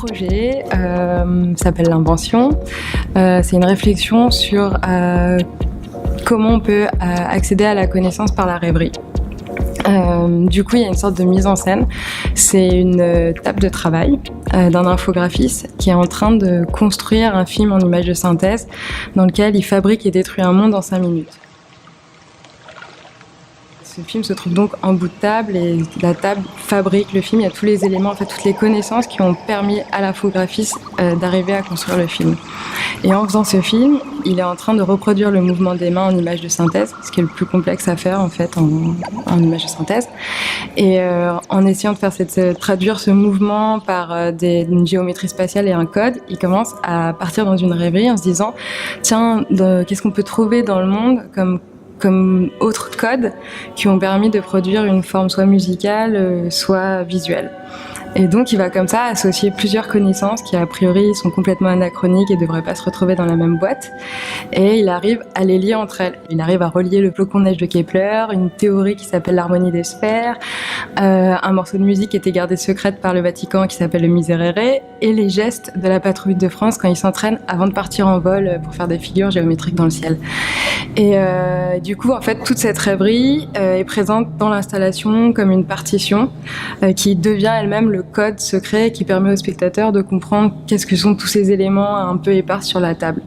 projet s'appelle l'invention. C'est une réflexion sur comment on peut accéder à la connaissance par la rêverie. Du coup, il y a une sorte de mise en scène. C'est une table de travail d'un infographiste qui est en train de construire un film en images de synthèse dans lequel il fabrique et détruit un monde en 5 minutes. Ce film se trouve donc en bout de table et la table fabrique le film. Il y a tous les éléments, en fait, toutes les connaissances qui ont permis à l'infographiste d'arriver à construire le film. Et en faisant ce film, il est en train de reproduire le mouvement des mains en images de synthèse, ce qui est le plus complexe à faire en fait en images de synthèse. Et en essayant de traduire ce mouvement par une géométrie spatiale et un code, il commence à partir dans une rêverie en se disant tiens, qu'est-ce qu'on peut trouver dans le monde comme autres codes qui ont permis de produire une forme soit musicale, soit visuelle. Et donc il va comme ça associer plusieurs connaissances qui a priori sont complètement anachroniques et ne devraient pas se retrouver dans la même boîte. Et il arrive à les lier entre elles. Il arrive à relier le flocon de neige de Kepler, une théorie qui s'appelle l'harmonie des sphères, un morceau de musique qui était gardé secrète par le Vatican qui s'appelle le Miserere, et les gestes de la patrouille de France quand ils s'entraînent avant de partir en vol pour faire des figures géométriques dans le ciel. Et du coup, en fait, toute cette rêverie est présente dans l'installation comme une partition qui devient elle-même le code secret qui permet au spectateur de comprendre qu'est-ce que sont tous ces éléments un peu épars sur la table.